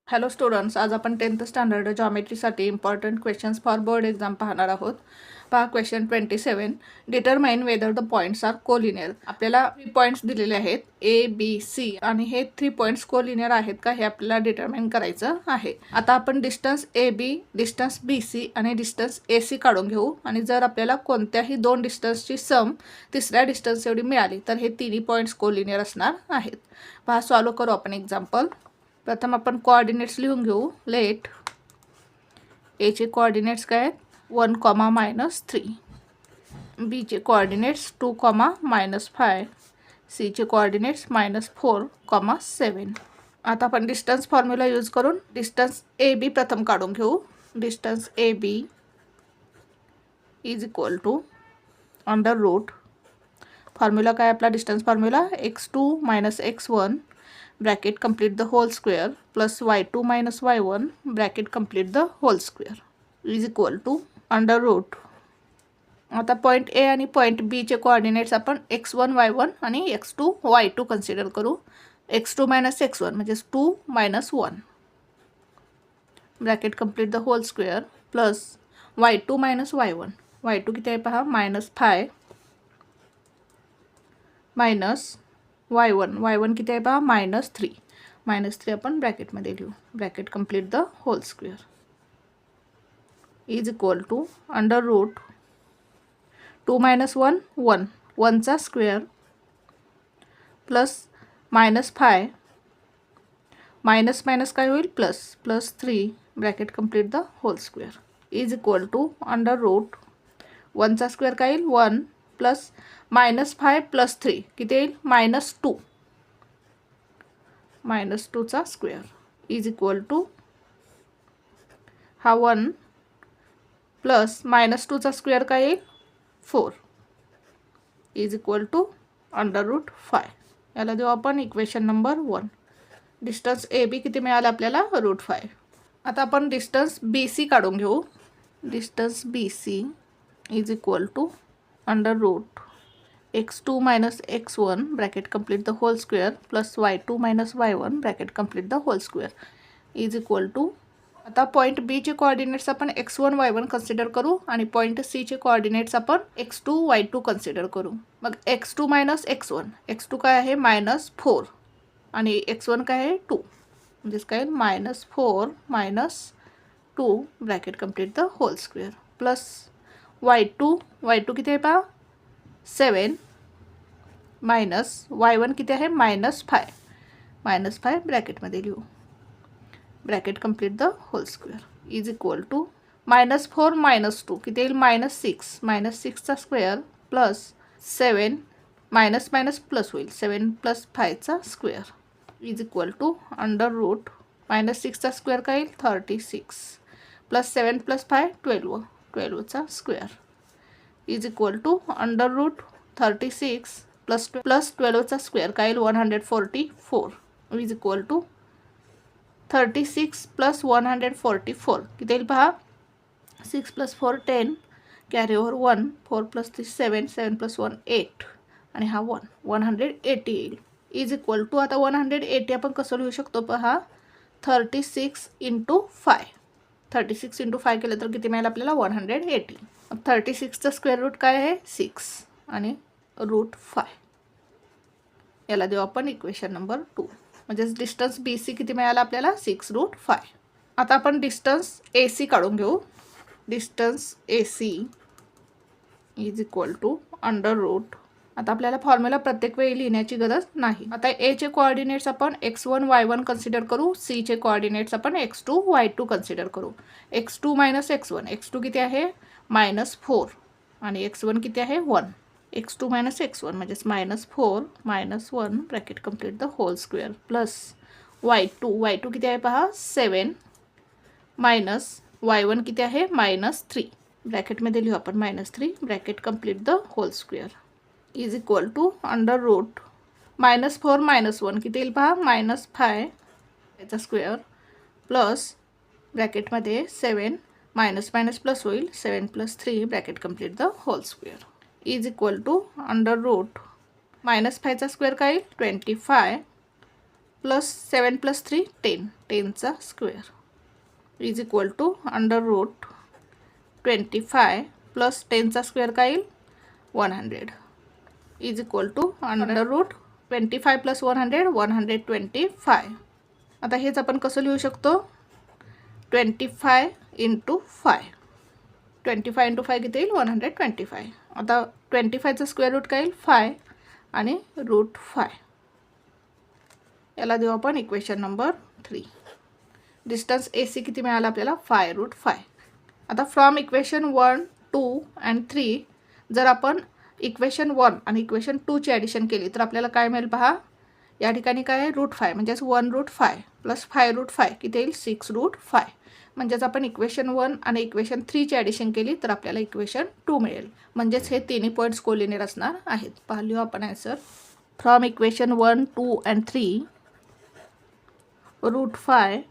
Hello students, आज आपण 10th standard जॉमेट्रीसाठी important questions for board exam पाहणार आहोत. पहा question 27. Determine whether the points are collinear. आपल्याला 3 पॉईंट्स दिलेले आहेत ए बी सी आणि हे 3 पॉईंट्स कोलिनियर आहेत का हे आपल्याला डिटरमाइन करायचं आहे. आता आपण distance A B, distance B C आणि डिस्टन्स ए सी काढून घेऊ आणि जर आपल्याला कोणत्याही 2 डिस्टन्सची सम तिसऱ्या डिस्टन्स एवढी मिळाली तर हे तिन्ही पॉईंट्स कोलिनियर असणार आहेत. पहा सॉल्व करू आपण एक्झाम्पल. प्रथम आपण कोऑर्डिनेट्स लिहून घेऊ. लेट ए चे कोऑर्डिनेट्स काय आहेत 1, -3. बी चे कोऑर्डिनेट्स 2, -5. सी चे कोऑर्डिनेट्स -4, 7. आता आपण डिस्टन्स फॉर्म्युला यूज करून डिस्टन्स ए बी प्रथम काढून घेऊ. Distance A B is equal to under root formula काय आपला distance formula x2 - x1 bracket complete the whole square plus y2 - y1 bracket complete the whole square is equal to under root. आता point A आणि point B चे coordinates आपण x1 y1 आणि x2 y2 consider करू. x2 - x1 म्हणजे 2 - 1 bracket complete the whole square plus y2 - y1. y2 किती आहे पहा -5 मायनस y1 किती आहे पहा -3 आपण ब्रॅकेटमध्ये लिहू. Bracket complete the whole square is equal to under root 2 - 1 1 1चा स्क्वेअर प्लस -5 मायनस काय होईल plus 3 bracket complete the whole square is equal to under root 1चा स्क्वेअर काय येईल 1 प्लस -5 प्लस 3 किती येईल -2 -2चा स्क्वेअर इज इक्वल टू हा 1 प्लस -2चा स्क्वेअर काय येईल 4 is equal to under root 5. याला देऊ आपण equation number 1. Distance A B किती मिळालं आपल्याला √5. आता आपण डिस्टन्स बी सी काढून घेऊ. Distance B C is equal to under root x2 - x1 bracket complete the whole square plus y2 - y1 bracket complete the whole square is equal to. आता point B चे coordinates आपण x1 y1 consider करू आणि point C चे coordinates आपण x2 y2 consider करू. मग x2 - x1 x2 काय आहे -4 आणि x1 काय आहे 2 म्हणजेच काय -4 - 2 bracket complete the whole square plus y2 किती आहे पहा 7 मायनस y1 किती आहे -5 ब्रॅकेटमध्ये लिहू. Bracket complete the whole square is equal to -4 - 2 किती येईल -6 स्क्वेअर प्लस 7 मायनस प्लस होईल 7 + 5चा square is equal to under root -6चा स्क्वेअर काय येईल 36 प्लस 7 + 5 12चा square is equal to under root 36 plus 12चा स्क्वेअर काय येईल 144 इज इक्वल टू 36 + 144 किती येईल पहा 6 + 4 10 कॅरी ओव्हर 1 4 + 3 7 7 + 1 8 आणि हा 180 येईल इज इक्वल टू. आता 180 आपण कसं लिहू शकतो पहा 36 × 5 36 × 5 केलं तर किती मिळेल आपल्याला 180. 36चा स्क्वेअर रूट काय आहे 6 आणि √5. याला देऊ आपण इक्वेशन नंबर 2. म्हणजेच डिस्टन्स बी सी किती मिळाला आपल्याला 6√5. आता आपण डिस्टन्स ए सी काढून घेऊ. Distance A C is equal to under root. आता आपल्याला फॉर्म्युला प्रत्येक वेळी लिहिण्याची गरज नाही. आता ए चे कोऑर्डिनेट्स आपण x1 y1 कन्सिडर करू. सी चे कोऑर्डिनेट्स आपण x2 y2 कन्सिडर करू. x2 - x1 x2 किती आहे -4 आणि x1 किती आहे 1 x2 - x1 म्हणजेच -4 - 1 bracket complete the whole square plus y2 किती आहे पहा 7 मायनस y1 किती आहे -3 ब्रॅकेटमध्ये लिहू आपण -3 bracket complete the whole square is equal to under root -4 - 1 किती येईल पहा -5 याचा स्क्वेअर प्लस ब्रॅकेटमध्ये 7 मायनस प्लस होईल 7 + 3 bracket complete the whole square is equal to under root -5चा स्क्वेअर काय 25 प्लस 7 प्लस 3 10, 10चा square is equal to under root 25 plus 10चा स्क्वेअर काय येईल 100 is equal to under root 25 plus 100 125. आता हेच आपण कसं लिहू शकतो 25 इंटू 5, 25 इंटू 5 किती येईल 125. आता 25चा स्क्वेअर रूट काय येईल 5 आणि रूट 5. याला देऊ आपण इक्वेशन नंबर 3. डिस्टन्स AC किती मिळाला आपल्याला 5 रूट 5. आता फ्रॉम इक्वेशन 1 2 अँड 3 जर आपण इक्वेशन 1 आणि इक्वेशन 2 ची ॲडिशन केली तर आपल्याला काय मिळेल पहा. या ठिकाणी काय आहे रूट 5 म्हणजेच 1 रूट 5 प्लस 5 रूट 5 किती येईल 6 रूट 5. म्हणजेच आपण इक्वेशन 1 आणि इक्वेशन 3 ची ॲडिशन केली तर आपल्याला इक्वेशन 2 मिळेल. म्हणजेच हे तिन्ही पॉईंट्स कोलिनियर असणार आहेत. पाहिलो आपण answer. From equation 1 2 and 3 root 5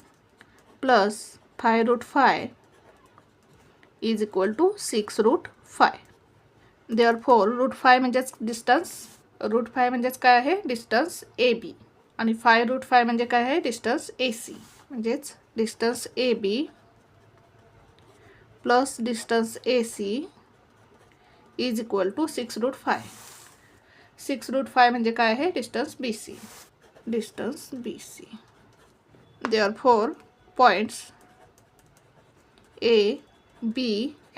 plus 5 root 5 is equal to 6 root 5. Therefore root 5 म्हणजेच डिस्टन्स, रूट 5 म्हणजेच काय आहे डिस्टन्स AB आणि 5 रूट 5 म्हणजे काय आहे डिस्टन्स AC. म्हणजेच distance AB plus distance AC is equal to 6 root 5. 6 root 5 म्हणजे काय आहे distance BC, distance BC. Therefore points A, B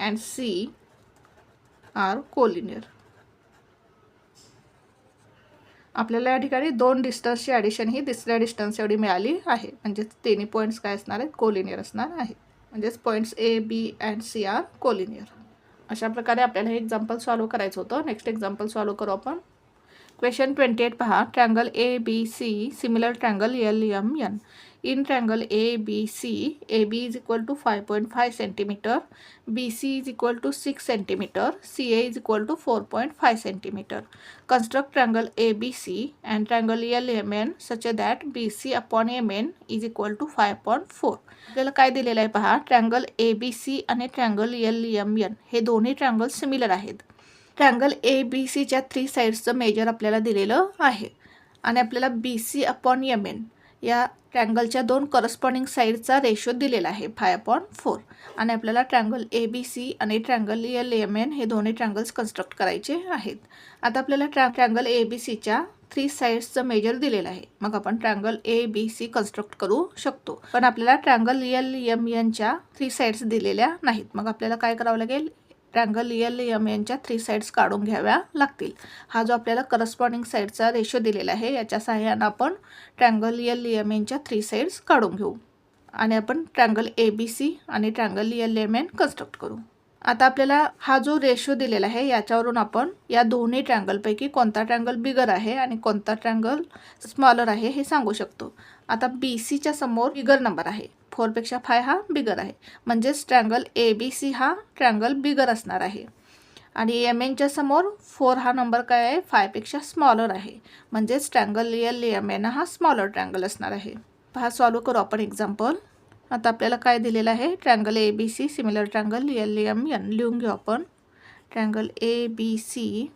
and C are collinear. आपल्याला या ठिकाणी दोन डिस्टन्सची ॲडिशन ही तिसऱ्या डिस्टन्स एवढी मिळाली आहे. म्हणजेच तिन्ही पॉईंट्स काय असणार आहेत कोलिनियर असणार आहेत. म्हणजेच points A, B and C are collinear. अशा प्रकारे आपल्याला हे एक्झाम्पल सॉल्व करायचं होतं. नेक्स्ट एक्झाम्पल सॉल्व करू आपण. क्वेश्चन 28 पहा. Triangle ABC similar triangle LMN. In triangle ABC, AB is equal to 5.5 centimeter, BC is equal to 6 centimeter, CA is equal to 4.5 centimeter. Construct triangle ABC and triangle LMN such that BC upon MN is equal to 5.4. आपल्याला काय दिलेलं आहे पहा. Triangle ABC आणि triangle LMN हे दोन्ही triangle similar आहेत. Triangle ABCच्या 3 साइड्सचं major आपल्याला दिलेलं आहे आणि आपल्याला BC अपॉन MN या ट्रँगलच्या 2 करस्पॉन्डिंग साईडचा रेशो दिलेला आहे 5/4 आणि आपल्याला ट्रँगल ABC आणि ट्रँगल LMN हे दोन्ही ट्रँगल्स कन्स्ट्रक्ट करायचे आहेत. आता आपल्याला ट्रँगल ABCच्या 3 साइड्सचं मेजर दिलेलं आहे. मग आपण ट्रँगल ABC कन्स्ट्रक्ट करू शकतो. पण आपल्याला ट्रँगल LMNच्या 3 साइड्स दिलेल्या नाहीत. मग आपल्याला काय करावं लागेल ट्रँगल LMNच्या 3 साइड्स काढून घ्याव्या लागतील. हा जो आपल्याला करस्पॉन्डिंग साइडचा रेशो दिलेला आहे याच्या सहाय्याने आपण ट्रँगल LMNच्या 3 साइड्स काढून घेऊ आणि आपण ट्रँगल ABC आणि ट्रँगल LMN कन्स्ट्रक्ट करू. आता आपल्याला हा जो रेशो दिलेला आहे याच्यावरून आपण या दोन्ही ट्रँगलपैकी कोणता ट्रँगल बिगर आहे आणि कोणता ट्रँगल स्मॉलर आहे हे सांगू शकतो. आता BCच्या समोर बिगर नंबर आहे. 4 पेक्षा 5 हा बिगर आहे. म्हणजेच ट्रँगल ABC हा ट्रँगल बिगर असणार आहे आणि MNच्या समोर 4 हा नंबर काय आहे 5 पेक्षा स्मॉलर आहे. म्हणजेच ट्रँगल LMN हा स्मॉलर ट्रँगल असणार आहे. पहा सॉल्व करू आपण एक्झाम्पल. आता आपल्याला काय दिलेलं आहे triangle ABC similar triangle LMN लिहून घेऊ आपण. Triangle ABC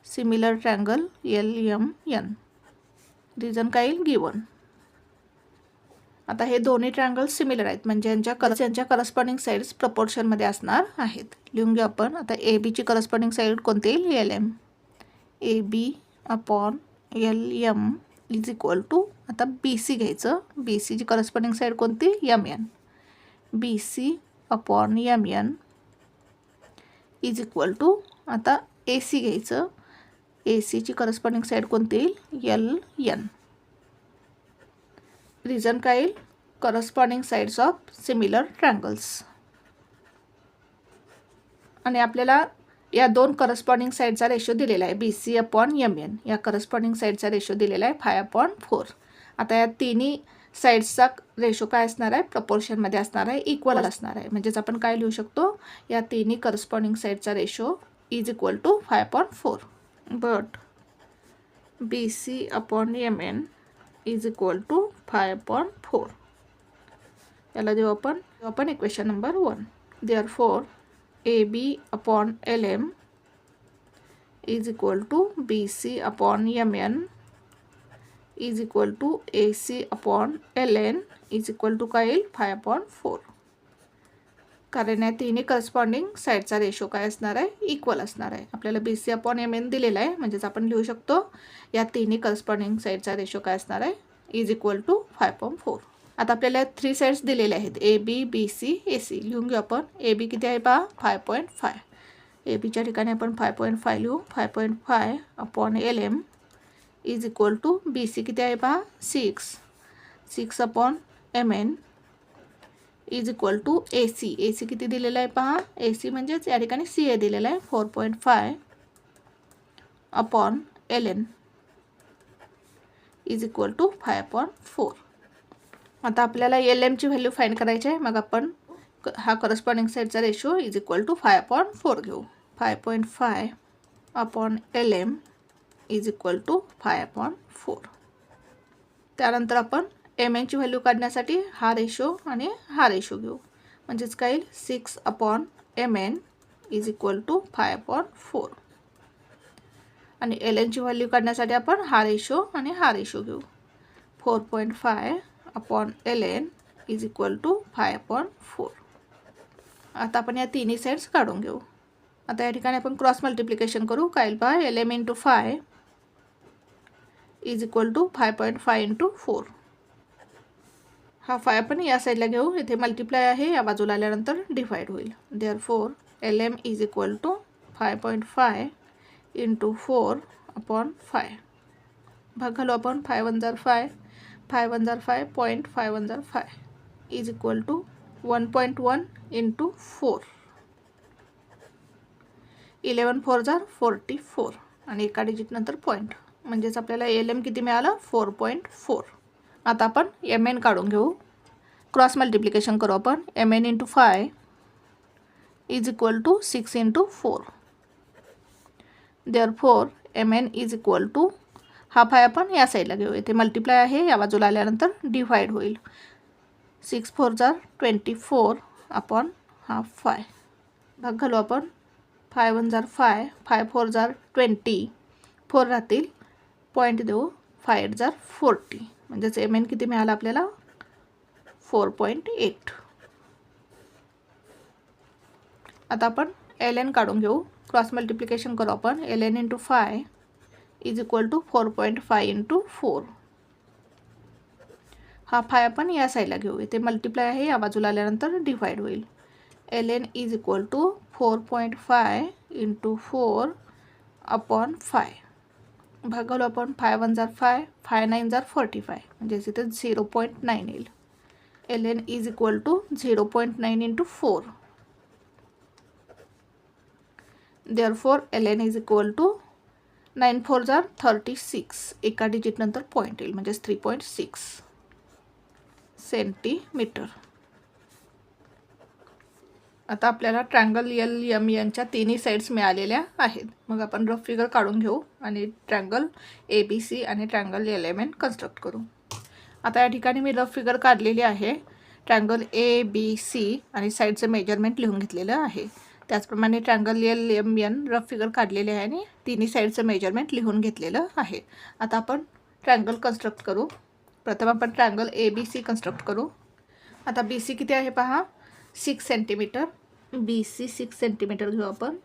similar triangle LMN. Reason काय येईल गिवन. आता हे दोन्ही ट्रँगल सिमिलर आहेत म्हणजे यांच्या करस्पॉन्डिंग साइड्स प्रपोर्शनमध्ये असणार आहेत. लिहून घेऊ आपण. आता ABची करस्पॉन्डिंग साइड कोणती येईल LM. AB upon LM is equal to आता BC घ्यायचं. BCची करस्पॉन्डिंग साइड कोणती MN. BC upon MN is equal to आता AC घ्यायचं. ACची करस्पॉन्डिंग साइड कोणती येईल LN. रिझन काय येईल corresponding sides of similar triangles. आणि आपल्याला या 2 करस्पॉन्डिंग साइडचा रेशो दिलेला आहे BC अपॉन MN. या करस्पॉन्डिंग साइडचा रेशो दिलेला आहे 5/4. आता या तिन्ही साइड्सचा रेशो काय असणार आहे प्रपोर्शनमध्ये असणार आहे इक्वल असणार आहे. म्हणजेच आपण काय लिहू शकतो या तिन्ही करस्पॉन्डिंग साइडचा ratio is equal to 5/4. But BC upon MN is equal to 5/4. याला देऊ आपण equation number 1. Therefore AB upon LM is equal to BC upon MN is equal to AC upon LN is equal to काय येईल 5/4. कारण या तिन्ही corresponding साईडचा ratio काय असणार आहे इक्वल असणार आहे. आपल्याला BC अपॉन MN दिलेला आहे म्हणजेच आपण लिहू शकतो या तिन्ही करस्पॉन्डिंग साईडचा रेशो काय असणार आहे इज इक्वल टू 5/4. आता आपल्याला 3 साईड्स दिलेले आहेत AB BC AC. लिहून घेऊ आपण. AB किती आहे पहा 5.5. ABच्या ठिकाणी आपण 5.5 लिहू. 5.5 upon LM is equal to BC किती आहे पहा 6 upon MN is equal to AC. AC किती दिलेला आहे पहा. AC म्हणजेच या ठिकाणी CA दिलेला आहे 4.5 upon LN is equal to 5/4. आता आपल्याला LMची व्हॅल्यू फाइंड करायची आहे. मग आपण हा करस्पॉन्डिंग साईडचा रेशो इज इक्वल टू 5/4 घेऊ. 5.5 upon LM is equal to 5/4. त्यानंतर आपण MNची व्हॅल्यू काढण्यासाठी हा रेशो आणि हा रेशो घेऊ. म्हणजेच काय येईल 6 upon MN is equal to 5/4. आणि LNची व्हॅल्यू काढण्यासाठी आपण हा रेशो आणि हा रेशो घेऊ. 4.5 upon LN is equal to 5/4. आता आपण या तिन्ही साईड्स काढून घेऊ. आता या ठिकाणी आपण क्रॉस मल्टिप्लिकेशन करू. काय येईल पहा LM into 5 is equal to 5.5 into 4. हा 5 आपण या साईडला घेऊ. इथे मल्टिप्लाय आहे या बाजूला आल्यानंतर डिवाइड होईल. Therefore LM is equal to 5.5 into 4 upon 5. भाग घालू आपण. 5 1 जार 5 5 1 जार 5 0.5 1 जार 5 इज इक्वल टू 1.1 इंटू 4. 11 4 जार 44 आणि एका डिजिट नंतर पॉईंट म्हणजेच आपल्याला LM किती मिळालं 4.4. आता आपण MN काढून घेऊ. क्रॉस मल्टिप्लिकेशन करू आपण. MN into 5 is equal to 6 into 4. Therefore MN is equal to हा 5 आपण या साईडला घेऊ. इथे मल्टिप्लाय आहे या बाजूला आल्यानंतर डिवाइड होईल. 6 4 जार 24 अपॉन हा 5. भाग घालू आपण. 5 1 जार 5 5 4 जार 20 4 राहतील पॉईंट देऊ. 5 8 जार 40 म्हणजेच MN किती मिळाला आपल्याला 4.8. आता आपण LN काढून घेऊ. क्रॉस मल्टिप्लिकेशन करू आपण. LN into 5 is equal to 4.5 into 4. हा 5 आपण या साईडला घेऊ. इथे मल्टिप्लाय आहे या बाजूला आल्यानंतर डिवाइड होईल. LN is equal to 4.5 into 4 upon 5. भाग घालू आपण. 5 1 जार 5 5 9 जार 45 म्हणजेच इथे 0.9 येईल. LN is equal to 0.9 into 4. Therefore LN is equal to 9 4 जार 36 एका डिजिट नंतर पॉईंट येईल म्हणजेच 3.6 सेंटीमीटर. आता आपल्याला ट्रँगल LMNच्या तिन्ही साईड्स मिळालेल्या आहेत. मग आपण रफ फिगर काढून घेऊ आणि ट्रँगल ABC आणि ट्रँगल LMN कन्स्ट्रक्ट करू. आता या ठिकाणी मी रफ फिगर काढलेली आहे. ट्रँगल ABC आणि साईडचं मेजरमेंट लिहून घेतलेलं आहे. त्याचप्रमाणे ट्रँगल LMN रफ फिगर काढलेले आहे आणि तिन्ही साईडचं मेजरमेंट लिहून घेतलेलं आहे. आता आपण ट्रँगल कन्स्ट्रक्ट करू. प्रथम आपण ट्रँगल ABC कन्स्ट्रक्ट करू. आता BC किती आहे पहा 6 सेंटीमीटर. BC 6 सेंटीमीटर घेऊ आपण.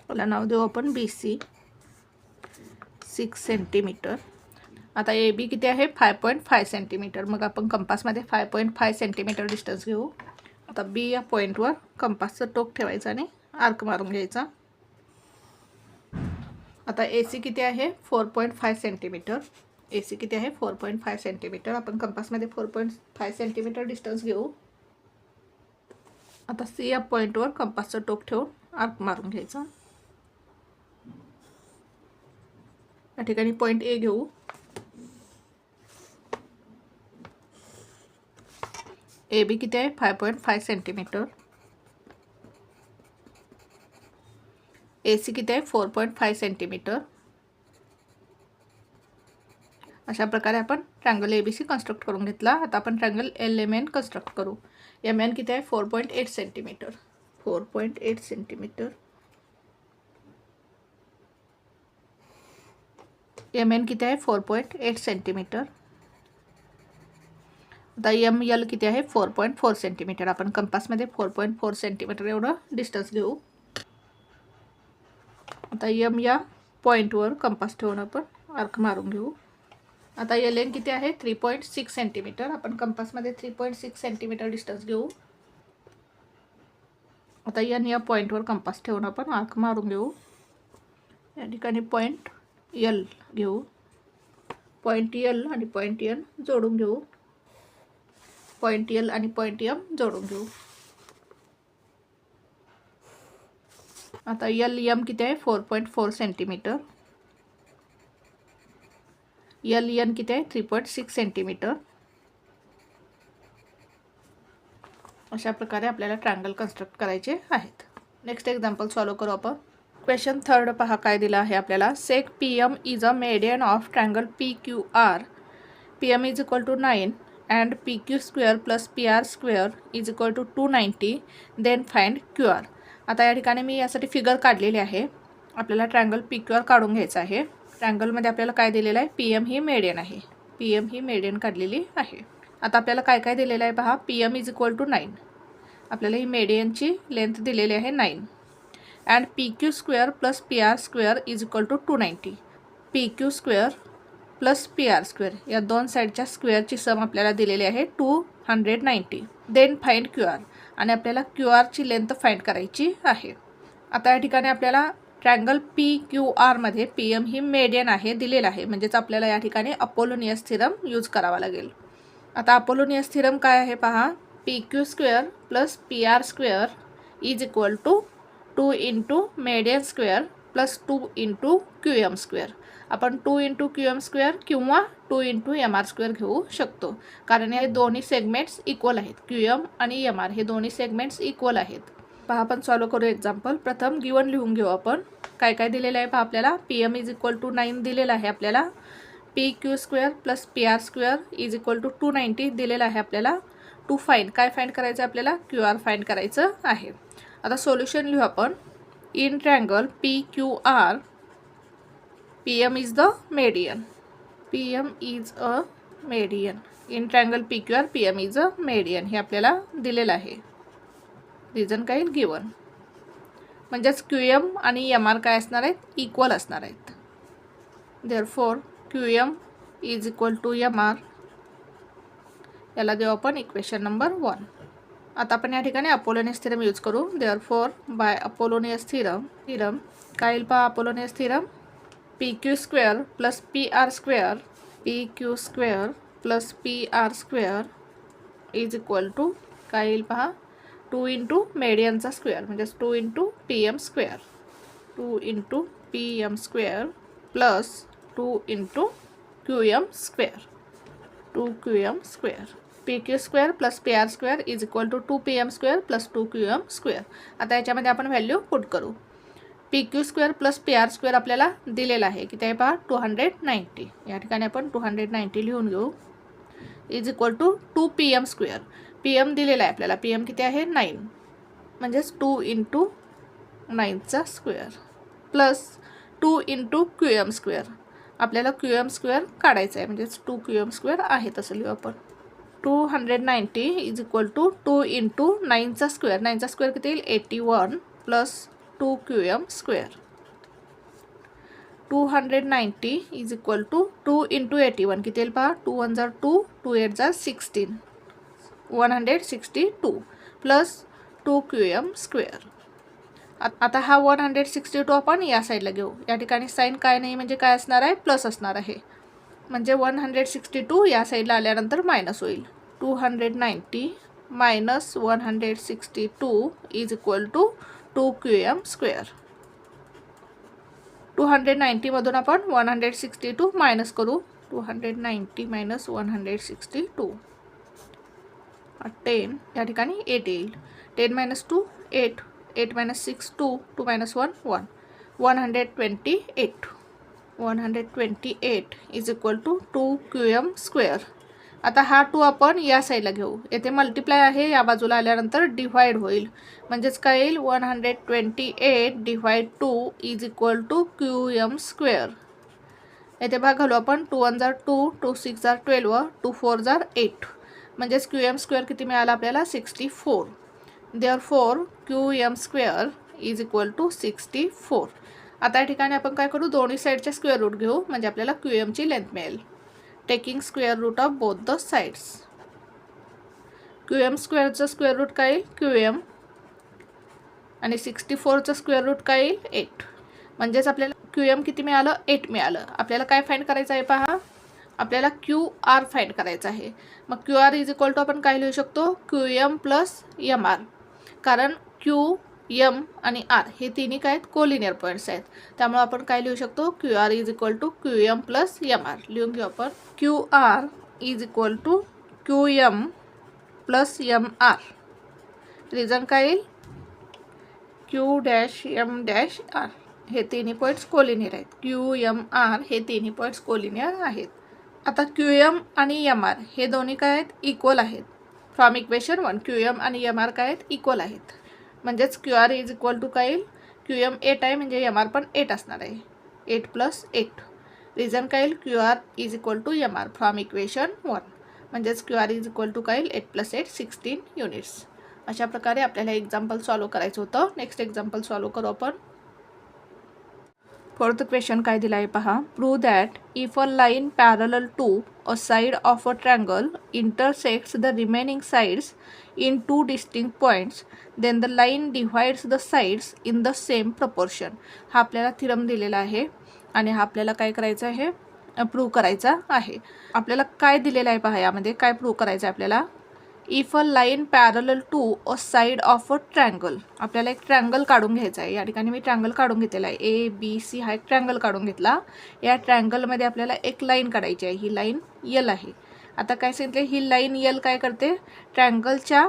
त्याला नाव देऊ आपण BC 6 सेंटीमीटर. आता AB किती आहे 5.5 सेंटीमीटर. मग आपण कंपासमध्ये 5.5 सेंटीमीटर डिस्टन्स घेऊ. आता B या पॉईंटवर कंपासचं टोक ठेवायचं आणि आर्क मारून घ्यायचा. आता AC किती आहे 4.5 सेंटीमीटर. AC किती आहे 4.5 सेंटीमीटर. आपण कंपासमध्ये 4.5 सेंटीमीटर डिस्टन्स घेऊ. आता C या पॉईंटवर कंपासचं टोक ठेवून आर्क मारून घ्यायचा. या ठिकाणी पॉईंट A घेऊ. AB किती आहे 5.5 सेंटीमीटर. AC किती आहे 4.5 सेंटीमीटर. अशा प्रकारे आपण ट्रँगल ABC कन्स्ट्रक्ट करून घेतला. आता आपण ट्रँगल LMN कन्स्ट्रक्ट करू. MN किती आहे 4.8 सेंटीमीटर. 4.8 सेंटीमीटर. एम एन किती आहे 4.8 सेंटीमीटर. आता एम एल किती आहे 4.4 सेंटीमीटर. आपण कंपासमध्ये 4.4 सेंटीमीटर एवढं डिस्टन्स घेऊ. आता एम या पॉईंटवर कंपास ठेवून आपण आर्क मारून घेऊ. आता एल एन किती आहे 3.6 सेंटीमीटर. आपण कंपासमध्ये 3.6 सेंटीमीटर डिस्टन्स घेऊ. आता एन या पॉईंटवर कंपास ठेवून आपण आर्क मारून घेऊ. या ठिकाणी पॉईंट एल घेऊ. पॉईंट एल आणि पॉईंट एन जोडून घेऊ. पॉईंट एल आणि पॉईंट एम जोडून घेऊ. आता एल एम किती आहे 4.4 सेंटीमीटर. एल एन किती आहे 3.6 सेंटीमीटर. अशा प्रकारे आपल्याला ट्रायंगल कन्स्ट्रक्ट करायचे आहेत. नेक्स्ट एक्झाम्पल सॉल्व करू आपण. क्वेश्चन 3 पहा काय दिला आहे आपल्याला. Seg P M is a median of triangle P Q R. P M is equal to 9 and P Q square plus P R square is equal to 290. Then find Q R. आता या ठिकाणी मी यासाठी figure काढलेली आहे. आपल्याला triangle P Q R काढून घ्यायचं आहे. ट्रायंगलमध्ये आपल्याला काय दिलेलं आहे पी एम ही मेडियन आहे. पी एम ही मेडियन काढलेली आहे. आता आपल्याला काय काय दिलेलं आहे पहा. P M is equal to 9. आपल्याला ही मेडियनची लेंथ दिलेली आहे 9. And P Q square plus P R square is equal to 290. P Q square plus P R square या दोन साईडच्या स्क्वेअरची सम आपल्याला दिलेली आहे 290. Then find Q R. आणि आपल्याला क्यू आरची लेंथ फाइंड करायची आहे. आता या ठिकाणी आपल्याला ट्रायंगल पी क्यू आरमध्ये पी एम ही मेडियन आहे दिलेलं आहे. म्हणजेच आपल्याला या ठिकाणी अपोलोनियस थिरम यूज करावा लागेल. आता अपोलोनियस थिरम काय आहे पहा. P Q square plus P R square is equal to 2 into median square plus 2 into Q M square. आपण 2 इंटू क्यू एम स्क्वेअर किंवा 2 इंटू एम आर स्क्वेअर घेऊ शकतो. कारण हे दोन्ही सेगमेंट्स इक्वल आहेत. क्यू एम आणि एम आर हे दोन्ही सेगमेंट्स इक्वल आहेत. पहा आपण सॉल्व करू एक्झाम्पल. प्रथम गिवन लिहून घेऊ आपण. काय काय दिलेलं आहे पहा आपल्याला. P M is equal to 9 दिलेलं आहे आपल्याला. P Q square plus P R square is equal to 290 दिलेलं आहे आपल्याला. टू फाइंड काय फाइंड करायचं आपल्याला क्यू आर फाइंड करायचं आहे. आता सोल्युशन लिहू आपण. In triangle P Q R P M is the median. P M is a median. In triangle P Q R P M is a median हे आपल्याला दिलेलं आहे. रिझन काय गिवन. म्हणजेच क्यू एम आणि एम आर काय असणार आहेत इक्वल असणार आहेत. Therefore Q M is equal to M R. याला देऊ आपण इक्वेशन नंबर 1. आता आपण या ठिकाणी अपोलोनियस थिरम यूज करू. देअरफॉर बाय अपोलोनियस थिरम काय येईल पहा. Apollonius theorem P Q square plus P R square. P Q square plus P R square is equal to काय येईल पहा. 2 इंटू मेडियनचा स्क्वेअर म्हणजेच 2 into P M square. 2 into P M square plus 2 into Q M square. 2 Q M square. P Q square plus P R square is equal to 2 P M square plus 2 Q M square. आता याच्यामध्ये आपण value put करू. P Q square plus P R square आपल्याला दिलेला आहे किती आहे पहा 290. या ठिकाणी आपण 290 लिहून घेऊ. Is equal to 2 P M square. P M दिलेला आहे आपल्याला. पी एम किती आहे 9 म्हणजेच 2 इंटू 9चा square plus 2 into Q M square. आपल्याला क्यू एम स्क्वेअर काढायचं आहे म्हणजेच 2 क्यू एम स्क्वेअर आहे तसं लिहू आपण. 290 इज इक्वल टू 2 इंटू 9चा स्क्वेअर. 9चा स्क्वेअर किती येईल 81 plus 2 Q M square. 290 is equal to 2 into 81 किती येईल पहा. 2 1 जार 2 2 8 जार 16 162 प्लस 2 क्यू एम स्क्वेअर. आता हा 162 आपण या साईडला घेऊ. या ठिकाणी साईन काय नाही म्हणजे काय असणार आहे प्लस असणार आहे. म्हणजे 162 या साईडला आल्यानंतर मायनस होईल. 290 minus 162 is equal to 2 Q M square. 290मधून आपण 162 मायनस करू. 290 मायनस 162 10. या ठिकाणी 8 येईल. 10 minus 2 8. 8 minus 6 2. 2 minus 1 1. 128. 128 is equal to 2 Q M square. आता हा 2 आपण या साईडला घेऊ. येथे मल्टिप्लाय आहे. या बाजूला आल्यानंतर डिव्हाइड होईल. म्हणजेच काय येईल 128 divide 2 is equal to Q M square. इथे भाग घालू आपण. 2 1 2, 2 6 12, 2 4 8. म्हणजेच QM स्क्वेअर किती मिळाला आपल्याला 64. Therefore QM square is equal to 64. आता या ठिकाणी आपण काय करू, दोन्ही साईडचे स्क्वेअर रूट घेऊ म्हणजे आपल्याला QMची लेंथ मिळेल. Taking square root of both the sides. QM स्क्वेअरचं स्क्वेअर रूट काय येईल QM आणि 64चं स्क्वेअर रूट काय येईल 8. म्हणजेच आपल्याला QM किती मिळालं 8 मिळालं. आपल्याला काय फाइंड करायचं आहे पहा, आपल्याला QR फाइंड करायचं आहे. मग QR इज इक्वल टू आपण काय लिहू शकतो QM प्लस MR. कारण QM आणि R हे तिन्ही काय आहेत कोलिनियर पॉईंट्स आहेत. त्यामुळे आपण काय लिहू शकतो QR is equal to QM plus MR. लिहून घेऊ आपण. QR is equal to QM plus MR. Reason काय येईल Q-M-R. हे तिन्ही पॉईंट्स कोलिनियर आहेत. QMR हे तिन्ही पॉईंट्स कोलिनियर आहेत. आता QM आणि MR हे दोन्ही काय आहेत इक्वल आहेत. फ्रॉम इक्वेशन 1 QM आणि MR काय आहेत इक्वल आहेत. म्हणजेच QR इज इक्वल टू काय येईल QM 8 आहे म्हणजे MR पण 8 असणार आहे. 8 प्लस 8. रिझन काय येईल QR is equal to MR from equation 1. म्हणजेच QR इज इक्वल टू काय येईल 8 प्लस 8 16 युनिट्स. अशा प्रकारे आपल्याला एक्झाम्पल सॉल्व करायचं होतं. नेक्स्ट एक्झाम्पल सॉल्व करू आपण. फोर्थ क्वेश्चन काय दिला आहे पहा. Prove that if a line parallel to a side of a triangle intersects the remaining sides in 2 distinct points then the line divides the sides in the same proportion. हा आपल्याला theorem दिलेला आहे आणि हा आपल्याला काय करायचं आहे प्रूव्ह करायचा आहे. आपल्याला काय दिलेलं आहे पहा, यामध्ये काय प्रूव्ह करायचं आहे आपल्याला. If a line parallel to a side of a triangle. आपल्याला एक ट्रँगल काढून घ्यायचा आहे. या ठिकाणी मी ट्रँगल काढून घेतलेला आहे. ABC हा एक ट्रँगल काढून घेतला. या ट्रँगलमध्ये आपल्याला एक लाईन काढायची आहे. ही लाईन L आहे. आता काय सांगितलं, ही लाईन L काय करते, ट्रँगलच्या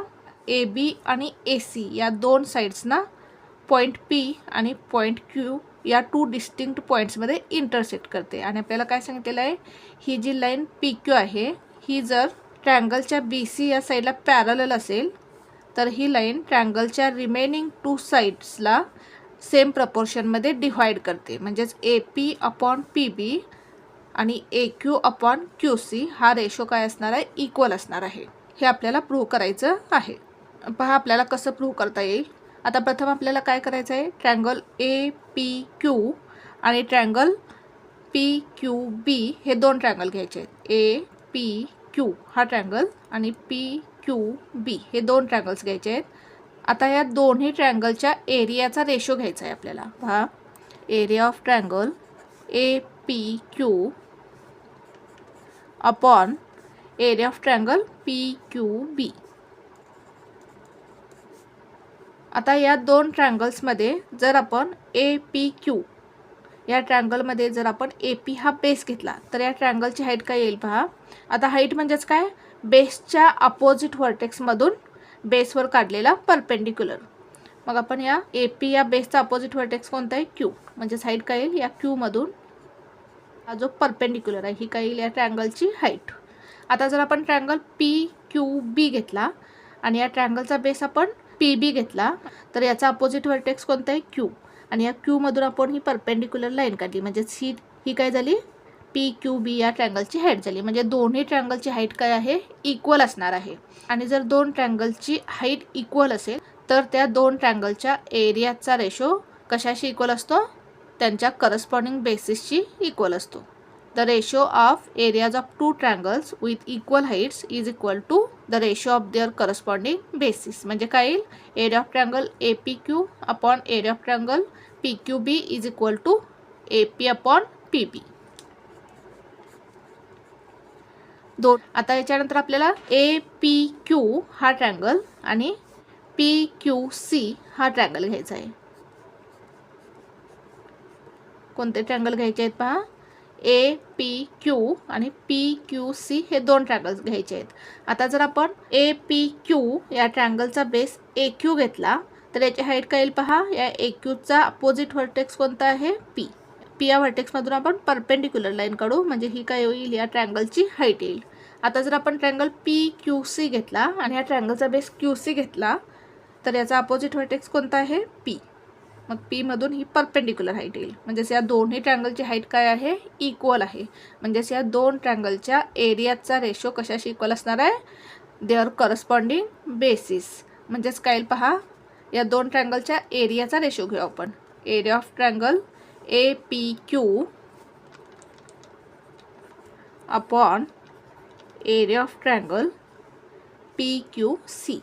AB आणि AC या दोन साईड्सना पॉईंट P आणि पॉईंट Q या 2 डिस्टिंक्ट पॉईंट्समध्ये इंटरसेक्ट करते. आणि आपल्याला काय सांगितलेलं आहे, ही जी लाईन PQ आहे ही जर ट्रँगलच्या BC या साईडला पॅरलल असेल तर ही लाईन ट्रँगलच्या रिमेनिंग 2 साईड्सला सेम प्रपोर्शनमध्ये डिव्हाइड करते. म्हणजेच AP अपॉन PB आणि AQ अपॉन QC हा रेशो काय असणार आहे इक्वल असणार आहे. हे आपल्याला प्रूव्ह करायचं आहे. पहा आपल्याला कसं प्रूव्ह करता येईल. आता प्रथम आपल्याला काय करायचं आहे, ट्रँगल APQ आणि ट्रँगल PQB हे दोन ट्रँगल घ्यायचे आहेत. APQ हा ट्रँगल आणि PQB हे दोन ट्रँगल्स घ्यायचे आहेत. आता या दोन्ही ट्रँगलच्या एरियाचा रेशो घ्यायचा आहे आपल्याला. पहा area of triangle APQ upon area of triangle PQB. आता या दोन ट्रँगल्समध्ये जर आपण APQ या ट्रँगलमध्ये जर आपण AP हा बेस घेतला तर या ट्रँगलची हाईट काय येईल पहा. आता हाईट म्हणजेच काय, बेसच्या अपोजिट व्हर्टेक्समधून बेसवर काढलेला परपेंडिक्युलर. मग आपण या AP या बेसचा अपोजिट व्हर्टेक्स कोणता आहे Q. म्हणजेच हाईट काय येईल या Qमधून हा जो परपेंडिक्युलर आहे ही काय येईल या ट्रँगलची हाईट. आता जर आपण ट्रँगल PQB घेतला आणि या ट्रँगलचा बेस आपण PB घेतला तर याचा अपोजिट व्हर्टेक्स कोणता आहे Q. आणि या Qमधून आपण ही परपेंडिक्युलर लाईन काढली म्हणजेच ही काय झाली PQB या ट्रँगलची हाईट झाली. म्हणजे दोन्ही ट्रँगलची हाईट काय आहे इक्वल असणार आहे. आणि जर दोन ट्रँगलची हाईट इक्वल असेल तर त्या दोन ट्रँगलच्या एरियाचा रेशो कशाशी इक्वल असतो, त्यांच्या करस्पॉन्डिंग बेसिसशी इक्वल असतो. The ratio of areas of 2 triangles with equal heights is equal to the ratio of their corresponding bases. म्हणजे काय येईल, area of triangle APQ upon area of triangle PQB is equal to AP upon PB. आता याच्यानंतर आपल्याला APQ हा triangle आणि PQC हा triangle घ्यायचा आहे. कोणते ट्रँगल घ्यायचे आहेत पहा, APQ आणि PQC हे दोन ट्रँगल्स घ्यायचे आहेत. आता जर आपण APQ या ट्रँगलचा बेस AQ घेतला तर याची हाईट काय येईल पहा, या AQचा अपोजिट व्हर्टेक्स कोणता आहे P. या व्हर्टेक्समधून आपण परपेंडिक्युलर लाईन काढू म्हणजे ही काय होईल या ट्रँगलची हाईट येईल. आता जर आपण ट्रँगल PQC घेतला आणि या ट्रँगलचा बेस QC घेतला तर याचा अपोजिट व्हर्टेक्स कोणता आहे P. मग पी मधून ही परपेंडिक्युलर हाईट येईल. म्हणजेच या दोन्ही ट्रँगलची हाईट काय आहे, इक्वल आहे. म्हणजेच या दोन ट्रँगलच्या एरियाचा रेशो कशाशी इक्वल असणार आहे, देअर करस्पॉन्डिंग बेसिस. म्हणजेच काय येईल पहा, या दोन ट्रँगलच्या एरियाचा रेशो घेऊ आपण. Area of triangle APQ upon area of triangle PQC.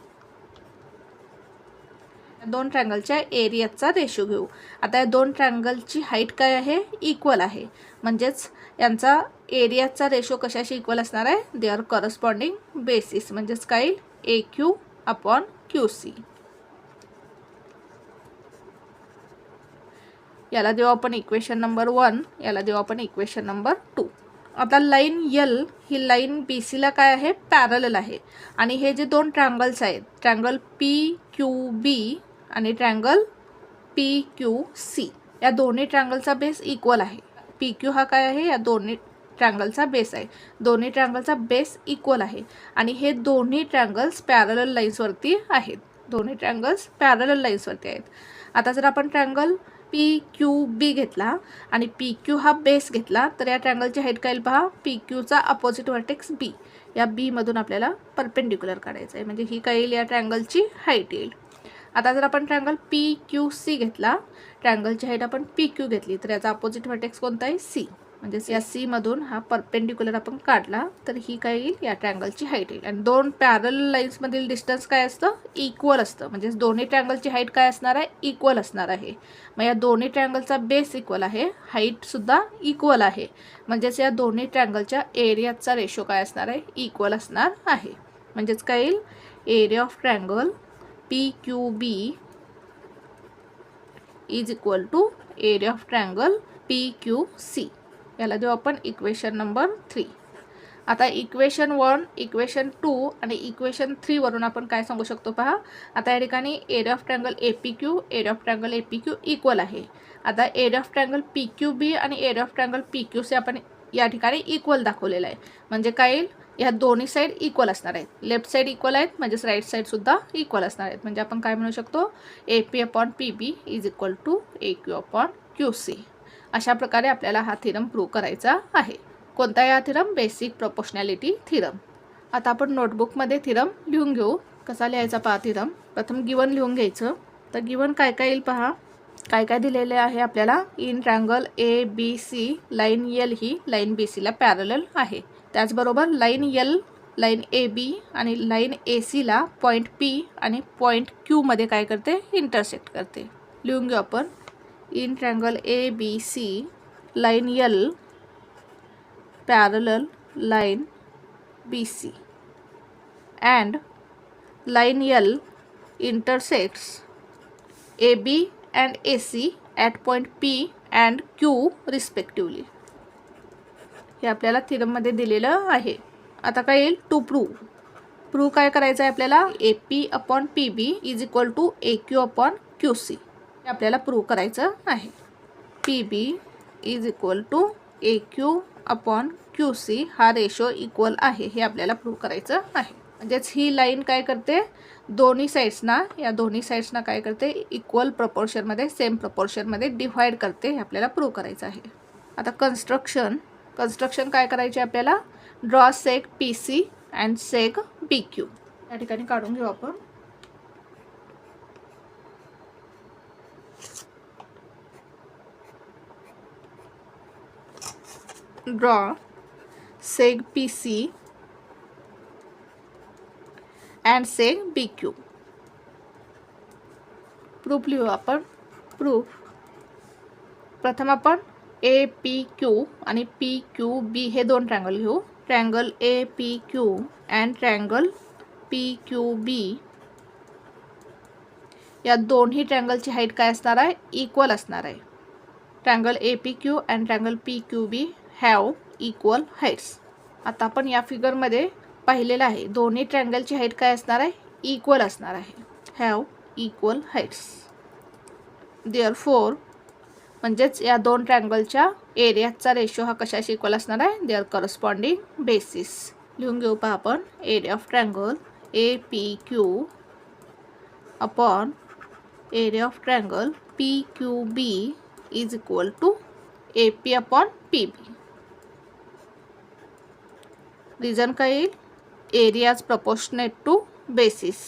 दोन ट्रँगलच्या एरियाचा रेशो घेऊ. आता या दोन ट्रँगलची हाईट काय आहे, इक्वल आहे. म्हणजेच यांचा एरियाचा रेशो कशाशी इक्वल असणार आहे, दे आर करस्पॉन्डिंग बेसिस. म्हणजेच काय येईल, AQ अपॉन QC. याला देऊ आपण इक्वेशन नंबर 1, याला देऊ आपण इक्वेशन नंबर 2. आता लाईन L ही लाईन BCला काय आहे, पॅरलल आहे. आणि हे जे दोन ट्रँगल्स आहेत, ट्रँगल PQB आणि ट्रँगल PQC, या दोन्ही ट्रँगलचा बेस इक्वल आहे. PQ हा काय आहे, या दोन्ही ट्रँगलचा बेस आहे. दोन्ही ट्रँगलचा बेस इक्वल आहे आणि हे दोन्ही ट्रँगल्स पॅरलल लाईन्सवरती आहेत. दोन्ही ट्रँगल्स पॅरलल लाईन्सवरती आहेत. आता जर आपण ट्रँगल PQB घेतला आणि PQ हा बेस घेतला तर या ट्रँगलची हाईट काय येईल पहा, PQचा अपोजिट व्हर्टेक्स B, या B मधून आपल्याला परपेंडिक्युलर काढायचं आहे. म्हणजे ही काय येईल, या ट्रँगलची हाईट येईल. आता जर आपण ट्रँगल PQC घेतला, ट्रँगलची हाईट आपण PQ घेतली तर याचा अपोजिट व्हर्टेक्स कोणता आहे, C. म्हणजे या C मधून हा परपेंडिक्युलर आपण काढला तर ही काय येईल, या ट्रँगलची हाईट येईल. आणि दोन पॅरलल लाईन्समधील डिस्टन्स काय असतं, इक्वल असतं. म्हणजे दोन्ही ट्रँगलची हाईट काय असणार आहे, इक्वल असणार आहे. मग या दोन्ही ट्रँगलचा बेस इक्वल आहे, हाईटसुद्धा इक्वल आहे. म्हणजेच या दोन्ही ट्रँगलच्या एरियाचा रेशो काय असणार आहे, इक्वल असणार आहे. म्हणजेच काय येईल, area of triangle PQB is equal to area of triangle PQC. याला देऊ आपण इक्वेशन नंबर 3. आता इक्वेशन 1, इक्वेशन 2 आणि इक्वेशन 3 वरून आपण काय सांगू शकतो पहा. आता या ठिकाणी area of triangle APQ, area of triangle APQ equal आहे. आता एरिया ऑफ ट्रँगल PQB आणि एरिया ऑफ ट्रँगल PQC आपण या ठिकाणी इक्वल दाखवलेलं आहे. म्हणजे काय येईल, ह्या दोन्ही साईड इक्वल असणार आहेत. लेफ्ट साईड इक्वल आहेत म्हणजेच राईट साईडसुद्धा इक्वल असणार आहेत. म्हणजे आपण काय म्हणू शकतो, AP upon PB is equal to AQ upon QC. अशा प्रकारे आपल्याला हा थिरम प्रूव्ह करायचा आहे. कोणता हा थिरम, बेसिक प्रोपोर्शनॅलिटी थिरम. आता आपण नोटबुकमध्ये थिरम लिहून घेऊ. कसा लिहायचा पहा थिरम. प्रथम गिवन लिहून घ्यायचं. तर गिवन काय काय येईल पहा. काय काय दिलेले आहे आपल्याला. In triangle ABC line L ही लाईन BCला पॅरलल आहे. त्याचबरोबर लाईन L, लाईन AB आणि लाईन ACला पॉईंट P आणि पॉईंट Q मध्ये काय करते, इंटरसेक्ट करते. लिहून घेऊ आपण. In triangle ABC line L parallel line BC and line L intersects AB and AC at point P and Q respectively. हे आपल्याला थिरममध्ये दिलेलं आहे. आता काय येईल, टू प्रूव्ह काय करायचं आहे आपल्याला. AP upon PB is equal to AQ upon QC हे आपल्याला प्रूव्ह करायचं आहे. PB is equal to AQ upon QC हा रेशो इक्वल आहे हे आपल्याला प्रूव्ह करायचं आहे. म्हणजेच ही लाईन काय करते, दोन्ही साईड्सना, या दोन्ही साईड्सना काय करते, इक्वल प्रपोर्शनमध्ये, सेम प्रपोर्शनमध्ये डिव्हाइड करते हे आपल्याला प्रूव्ह करायचं आहे. आता कन्स्ट्रक्शन काय करायचे आपल्याला. Draw सेग PC and सेग BQ. या ठिकाणी काढून घेऊ आपण. Draw सेग PC and सेग BQ. Proof लिहू आपण. प्रूफ प्रथम आपण APQ आणि PQB हे दोन ट्रँगल घेऊ. Triangle APQ and triangle PQB या दोन्ही ट्रँगलची हाईट काय असणार आहे, इक्वल असणार आहे. Triangle APQ and triangle PQB have equal heights. आता आपण या फिगरमध्ये पाहिलेलं आहे दोन्ही ट्रँगलची हाईट काय असणार आहे, इक्वल असणार आहे. Have equal heights. देअरफॉर म्हणजेच या दोन ट्रँगलच्या एरियाचा रेशो हा कशाशी इक्वल असणार आहे, देअर करस्पॉन्डिंग बेसिस. लिहून घेऊ पहा आपण. Area of triangle APQ upon area of triangle PQB is equal to AP upon PB. Reason काय येईल? Areas proportionate to bases.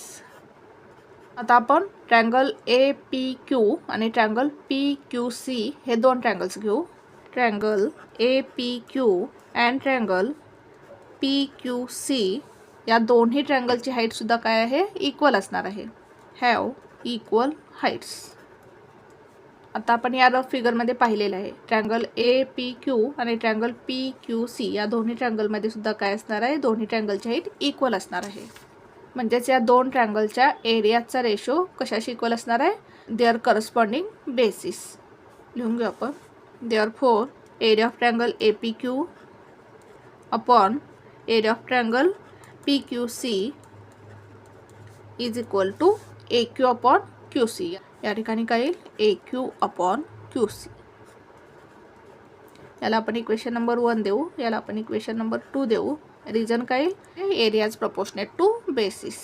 आता आपण ट्रँगल APQ आणि ट्रँगल PQC हे दोन ट्रँगल्स घेऊ. Triangle APQ and triangle PQC या दोन्ही ट्रँगलची हाईट सुद्धा काय आहे? इक्वल असणार आहे. Have equal heights. आता आपण या रफ फिगरमध्ये पाहिलेलं आहे. ट्रँगल APQ आणि ट्रँगल PQC या दोन्ही ट्रँगलमध्ये सुद्धा काय असणार आहे? दोन्ही ट्रँगलची हाईट इक्वल असणार आहे. म्हणजेच या दोन ट्रँगलच्या एरियाचा रेशो कशाशी इक्वल असणार आहे? Their corresponding bases. लिहून घेऊ आपण. Therefore area of triangle APQ upon area of triangle PQC is equal to AQ upon QC. या ठिकाणी काय येईल? AQ upon QC. याला आपण इक्वेशन नंबर 1 देऊ, याला आपण इक्वेशन नंबर 2 देऊ. रिझन काय? Areas proportionate to bases.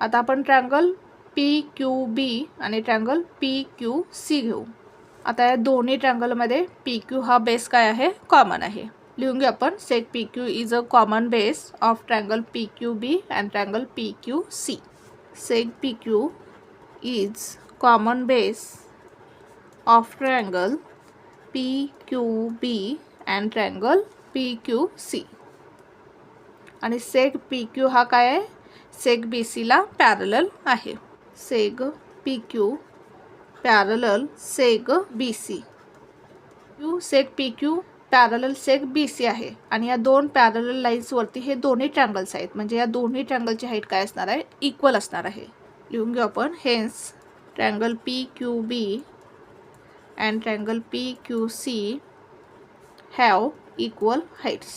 आता आपण ट्रँगल PQB आणि ट्रँगल PQC घेऊ. आता या दोन्ही ट्रँगलमध्ये PQ हा बेस काय आहे? कॉमन आहे. लिहून घेऊ आपण. Seg PQ is a common base of triangle PQB and triangle PQC. Seg PQ is common base of triangle PQB and triangle PQC. आणि सेग PQ हा काय आहे? सेग BCला पॅरलल आहे. सेग PQ parallel सेग BC. सेग PQ parallel सेग BC आहे आणि या दोन parallel लाईन्सवरती हे दोन्ही ट्रँगल्स आहेत. म्हणजे या दोन्ही ट्रँगलची हाईट काय असणार आहे? इक्वल असणार आहे. लिहून घेऊ आपण. Hence triangle PQB and triangle PQC have equal heights.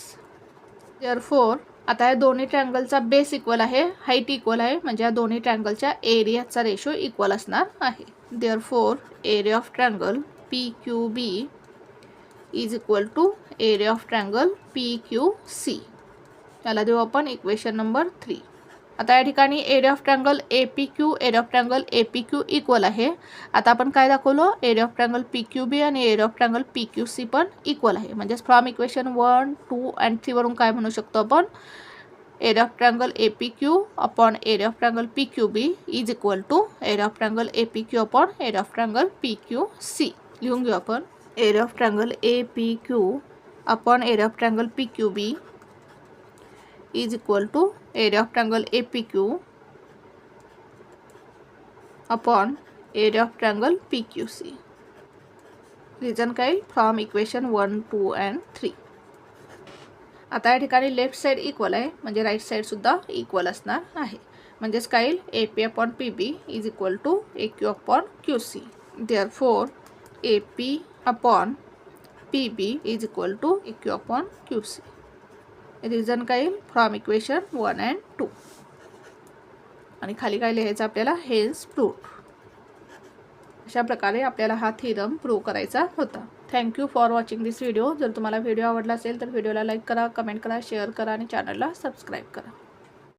Therefore आता या दोन्ही ट्रँगलचा बेस इक्वल आहे, हाईट इक्वल आहे, म्हणजे या दोन्ही ट्रँगलच्या एरियाचा रेशो इक्वल असणार आहे. Therefore area of triangle PQB is equal to area of triangle PQC. याला देऊ आपण इक्वेशन नंबर 3. आता या ठिकाणी area of triangle APQ area of triangle APQ equal आहे. आता आपण काय दाखवलं? एरिया ऑफ ट्रँगल PQB आणि एरिया ऑफ ट्रँगल PQC पण इक्वल आहे. म्हणजेच फ्रॉम इक्वेशन 1, 2 अँड 3 वरून काय म्हणू शकतो आपण? Area of triangle APQ upon area of triangle PQB is equal to area of triangle APQ upon area of triangle PQC. लिहून घेऊ आपण. Area of triangle APQ upon area of triangle PQB is equal to area of triangle APQ upon area of triangle PQC. Reason काय? From equation 1, 2 and 3. आता या ठिकाणी left side equal आहे, म्हणजे right side सुद्धा इक्वल असणार आहे. म्हणजेच काय येईल? AP upon PB is equal to AQ upon QC. Therefore AP upon PB is equal to AQ upon QC. Reason काय येईल? From equation 1 and 2. आणि खाली काय लिहायचं आपल्याला? Hence proved. अशा प्रकारे आपल्याला हा थेरम प्रूव्ह करायचा होता. Thank you for watching this video. जर तुम्हाला व्हिडिओ आवडला असेल तर व्हिडिओला लाईक करा, कमेंट करा, शेअर करा आणि चॅनलला सबस्क्राईब करा.